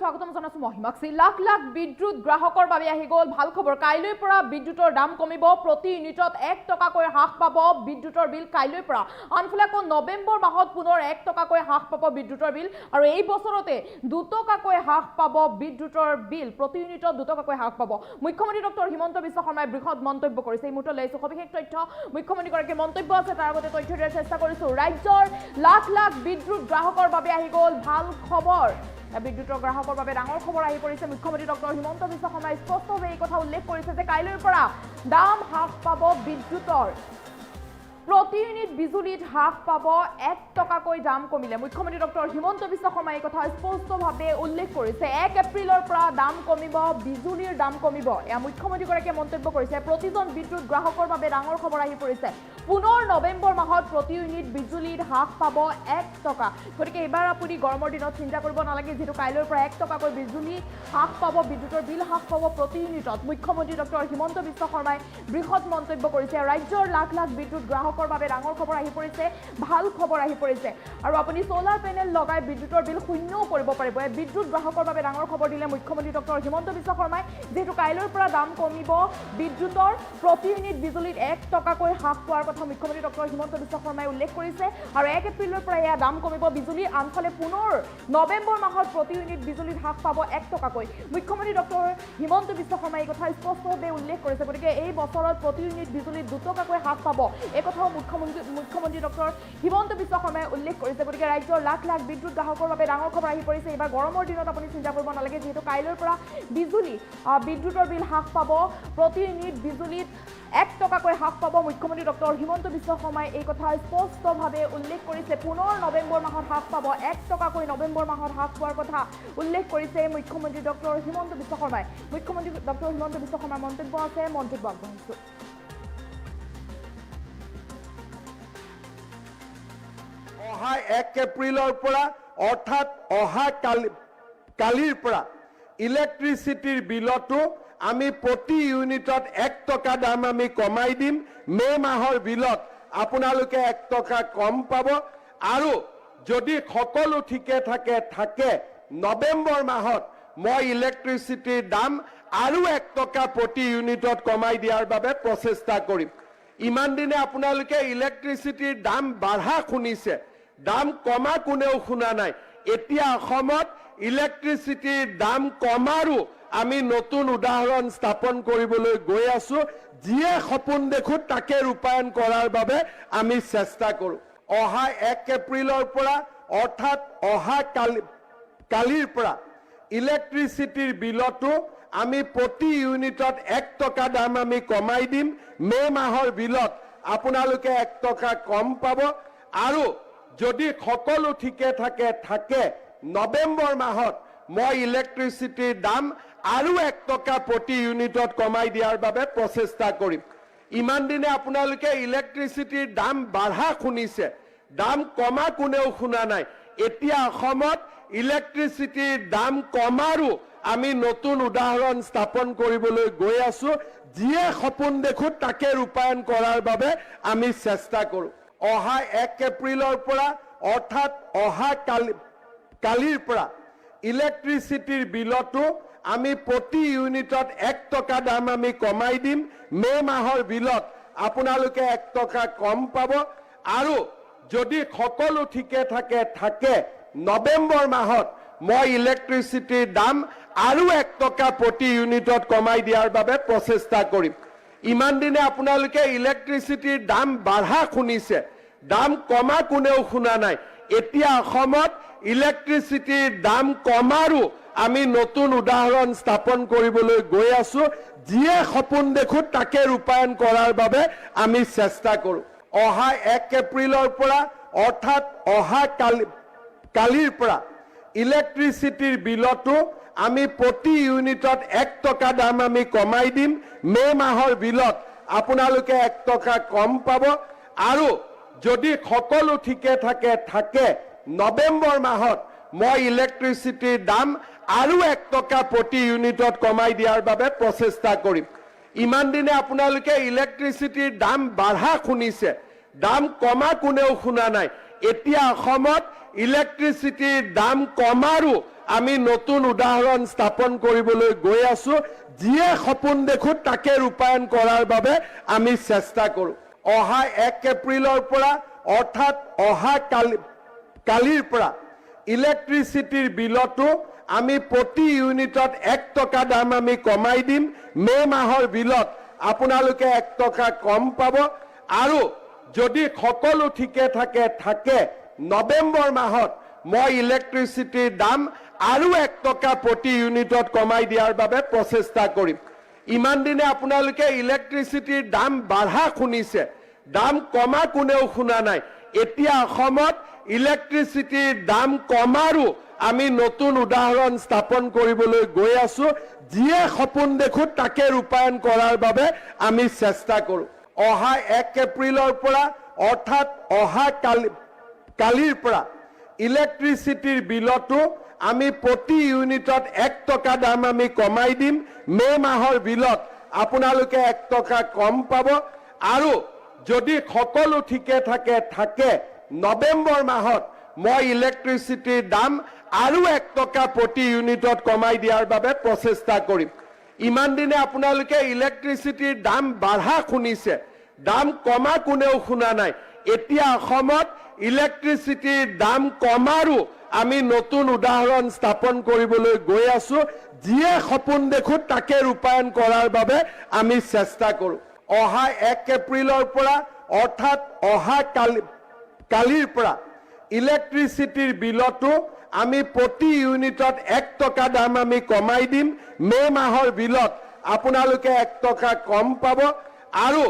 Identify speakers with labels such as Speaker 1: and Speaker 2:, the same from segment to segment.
Speaker 1: স্বাগতম জানাইছো মহিমাক্ষী। লাখ লাখ বিদ্যুৎ গ্ৰাহকৰ বাবে আহি গ'ল ভাল খবৰ। কাইলৈৰ পৰা বিদ্যুতৰ দাম কমিব, প্ৰতি ইউনিটত 1 টকাকৈ হ্ৰাস পাব বিদ্যুতৰ বিল কাইলৈৰ পৰা। আনফালে আকৌ নৱেম্বৰ মাহত পুনৰ 1 টকাকৈ হ্ৰাস পাব বিদ্যুতৰ বিল আৰু এই বছৰতে 2 টকাকৈ হ্ৰাস পাব বিদ্যুতৰ বিল, প্ৰতি ইউনিটত 2 টকাকৈ হ্ৰাস পাব। মুখ্যমন্ত্ৰী ডক্টৰ হিমন্ত বিশ্ব শৰ্মাই বৃহৎ মন্তব্য কৰিছে। এই মুহূৰ্তত লৈছো সবিশেষ তথ্য, মুখ্যমন্ত্ৰীগৰাকীৰ মন্তব্য আছে, তাৰ আগতে তথ্য দিয়াৰ চেষ্টা কৰিছো। ৰাজ্যৰ লাখ লাখ বিদ্যুৎ গ্ৰাহকৰ বাবে আহি গ'ল ভাল খবৰ। বিদ্যুতৰ গ্ৰাহকৰ বাবে ডাঙৰ খবৰ আহি পৰিছে। মুখ্যমন্ত্ৰী ডক্টৰ হিমন্ত বিশ্ব শৰ্মাই স্পষ্টভাৱে এই কথা উল্লেখ কৰিছে যে কাইলৈৰ পৰা দাম হ্ৰাস পাব বিদ্যুতৰ, প্ৰতি ইউনিট বিজুলীত হ্ৰাস পাব 1 টকাকৈ দাম কমিলে। মুখ্যমন্ত্ৰী ডক্টৰ হিমন্ত বিশ্ব শৰ্মাই এই কথা স্পষ্টভাৱে উল্লেখ কৰিছে। 1 এপ্ৰিলৰ পৰা দাম কমিব, বিজুলীৰ দাম কমিব, এয়া মুখ্যমন্ত্ৰীগৰাকীয়ে মন্তব্য কৰিছে। প্ৰতিজন বিদ্যুৎ গ্ৰাহকৰ বাবে ডাঙৰ খবৰ আহি পৰিছে। পুনৰ নৱেম্বৰ মাহত প্ৰতি ইউনিট বিজুলীত হ্ৰাস পাব 1 টকা। গতিকে এইবাৰ আপুনি গৰমৰ দিনত চিন্তা কৰিব নালাগে, যিহেতু কাইলৈৰ পৰা 1 টকাকৈ বিজুলী হ্ৰাস পাব, বিদ্যুতৰ বিল হ্ৰাস পাব প্ৰতি ইউনিটত। মুখ্যমন্ত্ৰী ডক্টৰ হিমন্ত বিশ্ব শৰ্মাই বৃহৎ মন্তব্য কৰিছে। ৰাজ্যৰ লাখ লাখ বিদ্যুৎ গ্ৰাহকৰ বাবে ডাঙৰ খবৰ আহি পৰিছে, ভাল খবৰ আহি পৰিছে। আৰু আপুনি সোলাৰ পেনেল লগাই বিদ্যুতৰ বিল শূন্যও কৰিব পাৰিব। এই বিদ্যুৎ গ্ৰাহকৰ বাবে ডাঙৰ খবৰ দিলে মুখ্যমন্ত্ৰী ডক্টৰ হিমন্ত বিশ্ব শৰ্মাই, যিহেতু কাইলৈৰ পৰা দাম কমিব বিদ্যুতৰ, প্ৰতি ইউনিট বিজুলীত 1 টকাকৈ হ্ৰাস পোৱাৰ কথা মুখ্যমন্ত্ৰী ডক্টৰ হিমন্ত বিশ্ব শৰ্মাই উল্লেখ কৰিছে। আৰু 1 এপ্ৰিলৰ পৰা এয়া দাম কমিব বিজুলীৰ। আনফালে পুনৰ নৱেম্বৰ মাহত প্ৰতি ইউনিট বিজুলীত হ্ৰাস পাব 1 টকাকৈ। মুখ্যমন্ত্ৰী ডক্টৰ হিমন্ত বিশ্ব শৰ্মাই এই কথা স্পষ্টভাৱে উল্লেখ কৰিছে। গতিকে এই বছৰত প্ৰতি ইউনিট বিজুলীত 2 টকাকৈ হ্ৰাস পাব, এই কথাও মুখ্যমন্ত্ৰী ডক্টৰ হিমন্ত বিশ্ব শৰ্মাই উল্লেখ কৰিছে। গতিকে ৰাজ্যৰ লাখ লাখ বিদ্যুৎ গ্ৰাহকৰ বাবে ডাঙৰ খবৰ আহি পৰিছে। এইবাৰ গৰমৰ দিনত আপুনি চিন্তা কৰিব নালাগে, যিহেতু কাইলৈৰ পৰা বিদ্যুতৰ বিল হ্ৰাস পাব, প্ৰতি ইউনিট বিজুলীত 1 টকাকৈ হ্ৰাস পাব। মুখ্যমন্ত্ৰী ডক্টৰ হিমন্ত বিশ্ব শৰ্মাই এই কথা স্পষ্টভাৱে উল্লেখ কৰিছে। পুনৰ নৱেম্বৰ মাহত হ্ৰাস পাব 1 টকাকৈ, নৱেম্বৰ মাহত হ্ৰাস পোৱাৰ কথা উল্লেখ কৰিছে মুখ্যমন্ত্ৰী ডক্টৰ হিমন্ত বিশ্ব শৰ্মাই। মুখ্যমন্ত্ৰী ডক্টৰ হিমন্ত বিশ্ব শৰ্মাৰ মন্তব্য আছে, মন্তব্য আগবঢ়াইছোঁ।
Speaker 2: অহা 1 এপ্ৰিলৰ পৰা অৰ্থাৎ অহা কালিৰ পৰা ইলেক্ট্ৰিচিটিৰ বিলতো আমি প্ৰতি ইউনিটত 1 টকা দাম আমি কমাই দিম। মে মাহৰ বিলত আপোনালোকে 1 টকা কম পাব। আৰু যদি সকলো ঠিকে থাকে নৱেম্বৰ মাহত মই ইলেক্ট্ৰিচিটিৰ দাম আৰু 1 টকা প্ৰতি ইউনিটত কমাই দিয়াৰ বাবে প্ৰচেষ্টা কৰিম। ইমান দিনে আপোনালোকে ইলেক্ট্ৰিচিটিৰ দাম বাঢ়া শুনিছে, দাম কমা কোনেও শুনা নাই। এতিয়া অসমত ইলেক্ট্ৰিচিটিৰ দাম কমাৰো আমি নতুন উদাহৰণ স্থাপন কৰিবলৈ গৈ আছো। যিয়ে সপোন দেখো তাকে ৰূপায়ণ কৰাৰ বাবে আমি চেষ্টা কৰোঁ। অহা 1 এপ্ৰিলৰ পৰা অৰ্থাৎ অহা কালিৰ পৰা ইলেক্ট্ৰিচিটিৰ বিলতো আমি প্ৰতি ইউনিটত 1 টকা দাম আমি কমাই দিম। মে মাহৰ বিলত আপোনালোকে 1 টকা কম পাব। আৰু যদি সকলো ঠিকে থাকে নৱেম্বৰ মাহত মই ইলেক্ট্ৰিচিটিৰ দাম আৰু 1 টকা প্ৰতি ইউনিটত কমাই দিয়াৰ বাবে প্ৰচেষ্টা কৰিম। ইমান দিনে আপোনালোকে ইলেক্ট্ৰিচিটিৰ দাম বাঢ়া শুনিছে, দাম কমা কোনেও শুনা নাই। এতিয়া অসমত ইলেক্ট্ৰিচিটিৰ দাম কমাৰো আমি নতুন উদাহৰণ স্থাপন কৰিবলৈ গৈ আছো। যিয়ে সপোন দেখো তাকে ৰূপায়ণ কৰাৰ বাবে আমি চেষ্টা কৰোঁ। অহা 1 এপ্ৰিলৰ পৰা অৰ্থাৎ অহা কালিৰ পৰা ইলেক্ট্ৰিচিটিৰ বিলতো আমি প্ৰতি ইউনিটত 1 টকা দাম আমি কমাই দিম। মে মাহৰ বিলত আপোনালোকে 1 টকা কম পাব। আৰু যদি সকলো ঠিকে থাকে নৱেম্বৰ মাহত মই ইলেক্ট্ৰিচিটিৰ দাম আৰু 1 টকা প্ৰতি ইউনিটত কমাই দিয়াৰ বাবে প্ৰচেষ্টা কৰিম। ইমান দিনে আপোনালোকে ইলেক্ট্ৰিচিটিৰ দাম বাঢ়া শুনিছে, দাম কমা কোনেও শুনা নাই। এতিয়া অসমত ইলেক্ট্ৰিচিটিৰ দাম কমাৰো আমি নতুন উদাহৰণ স্থাপন কৰিবলৈ গৈ আছো। যিয়ে সপোন দেখো তাকে ৰূপায়ণ কৰাৰ বাবে আমি চেষ্টা কৰোঁ। অহা 1 এপ্ৰিলৰ পৰা অৰ্থাৎ অহা কালিৰ পৰা ইলেক্ট্ৰিচিটিৰ বিলতো আমি প্ৰতি ইউনিটত 1 টকা দাম আমি কমাই দিম। মে মাহৰ বিলত আপোনালোকে 1 টকা কম পাব। আৰু যদি সকলো ঠিকে থাকে নৱেম্বৰ মাহত মই ইলেক্ট্ৰিচিটিৰ দাম আৰু 1 টকা প্ৰতি ইউনিটত কমাই দিয়াৰ বাবে প্ৰচেষ্টা কৰিম। ইমান দিনে আপোনালোকে ইলেক্ট্ৰিচিটিৰ দাম বাঢ়া শুনিছে, দাম কমা কোনেও শুনা নাই। এতিয়া অসমত ইলেক্ট্ৰিচিটিৰ দাম কমাৰো আমি নতুন উদাহৰণ স্থাপন কৰিবলৈ গৈ আছো যিয়ে সপোন দেখো তাকে ৰূপায়ণ কৰাৰ বাবে আমি চেষ্টা কৰো অহা 1 এপ্ৰিলৰ পৰা অৰ্থাৎ অহা কালিৰ পৰা ইলেক্ট্ৰিচিটিৰ বিলটো আমি প্ৰতি ইউনিটত 1 টকা দাম আমি কমাই দিম মে মাহৰ বিলত আপোনালোকে 1 টকা কম পাব আৰু যদি সকলো ঠিকে থাকে নৱেম্বৰ মাহত মই ইলেক্ট্ৰিচিটিৰ দাম আৰু 1 টকা প্ৰতি ইউনিটত কমাই দিয়াৰ বাবে প্ৰচেষ্টা কৰিম ইমান দিনে আপোনালোকে ইলেক্ট্ৰিচিটিৰ দাম বাঢ়া শুনিছে দাম কমা কোনেও শুনা নাই এতিয়া অসমত ইলেক্ট্ৰিচিটিৰ দাম কমাৰো আমি নতুন উদাহৰণ স্থাপন কৰিবলৈ গৈ আছো যিয়ে সপোন দেখো তাকে ৰূপায়ণ কৰাৰ বাবে আমি চেষ্টা কৰো অহা 1 এপ্ৰিলৰ পৰা অৰ্থাৎ অহা কালিৰ পৰা ইলেক্ট্ৰিচিটিৰ বিলটো আমি প্ৰতি ইউনিটত 1 টকা দাম আমি কমাই দিম মে মাহৰ বিলত আপোনালোকে 1 টকা কম পাব আৰু যদি সকলো ঠিকে থাকে নৱেম্বৰ মাহত মই ইলেক্ট্ৰিচিটিৰ দাম আৰু 1 টকা প্ৰতি ইউনিটত কমাই দিয়াৰ বাবে প্ৰচেষ্টা কৰিম ইমান দিনে আপোনালোকে ইলেক্ট্ৰিচিটিৰ দাম বাঢ়া শুনিছে দাম কমা কোনেও শুনা নাই এতিয়া অসমত ইলেক্ট্ৰিচিটিৰ দাম কমাৰো আমি নতুন উদাহৰণ স্থাপন কৰিবলৈ গৈ আছো যিয়ে সপোন দেখো তাকে ৰূপায়ণ কৰাৰ বাবে আমি চেষ্টা কৰো অহা 1 এপ্ৰিলৰ পৰা অৰ্থাৎ অহা কালিৰ পৰা ইলেক্ট্ৰিচিটিৰ বিলটো আমি প্ৰতি ইউনিটত 1 টকা দাম আমি কমাই দিম মে মাহৰ বিলত আপোনালোকে 1 টকা কম পাব আৰু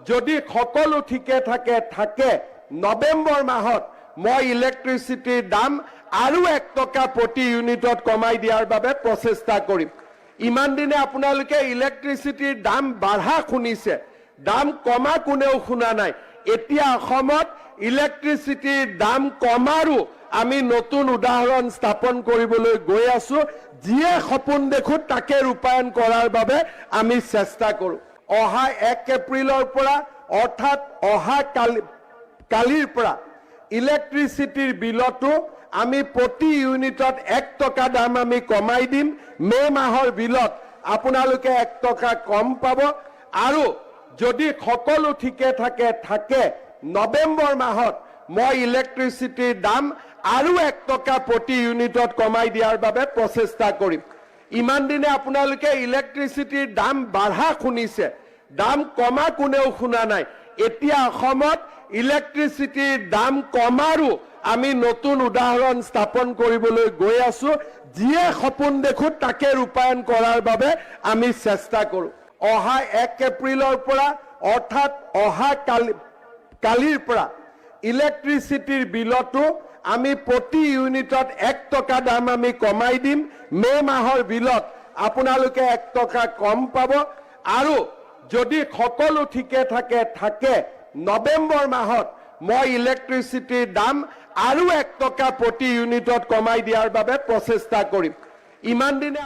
Speaker 2: যদি সকলো ঠিকে থাকে নৱেম্বৰ মাহত মই ইলেক্ট্ৰিচিটিৰ দাম আৰু 1 টকা প্ৰতি ইউনিটত কমাই দিয়াৰ বাবে প্ৰচেষ্টা কৰিম ইমান দিনে আপোনালোকে ইলেক্ট্ৰিচিটিৰ দাম বাঢ়া শুনিছে দাম কমা কোনেও শুনা নাই এতিয়া অসমত ইলেক্ট্ৰিচিটিৰ দাম কমাৰো আমি নতুন উদাহৰণ স্থাপন কৰিবলৈ গৈ আছো যিয়ে সপোন দেখো তাকে ৰূপায়ণ কৰাৰ বাবে আমি চেষ্টা কৰো অহা 1 এপ্ৰিলৰ পৰা অৰ্থাৎ অহা কালিৰ পৰা ইলেক্ট্ৰিচিটিৰ বিলটো আমি প্ৰতি ইউনিটত 1 টকা দাম আমি কমাই দিম মে মাহৰ বিলত আপোনালোকে 1 টকা কম পাব আৰু যদি সকলো ঠিকে থাকে নৱেম্বৰ মাহত মই ইলেক্ট্ৰিচিটিৰ দাম আৰু 1 টকা প্ৰতি ইউনিটত কমাই দিয়াৰ বাবে প্ৰচেষ্টা কৰিম ইমান দিনে আপোনালোকে ইলেক্ট্ৰিচিটিৰ দাম বাঢ়া শুনিছে দাম কমা কোনেও শুনা নাই এতিয়া অসমত ইলেক্ট্ৰিচিটিৰ দাম কমাৰো আমি নতুন উদাহৰণ স্থাপন কৰিবলৈ গৈ আছো যিয়ে সপোন দেখো তাকে ৰূপায়ণ কৰাৰ বাবে আমি চেষ্টা কৰো অহা 1 এপ্ৰিলৰ পৰা অৰ্থাৎ অহা কালিৰ পৰা ইলেক্ট্ৰিচিটিৰ বিলটো আমি প্ৰতি ইউনিটত 1 টকা দাম আমি কমাই দিম মে মাহৰ বিলত আপোনালোকে 1 টকা কম পাব আৰু যদি সকলো ঠিকে থাকে নৱেম্বৰ মাহত মই ইলেক্ট্ৰিচিটিৰ দাম আৰু 1 টকা প্ৰতি ইউনিটত কমাই দিয়াৰ বাবে প্ৰচেষ্টা কৰিম ইমান দিনে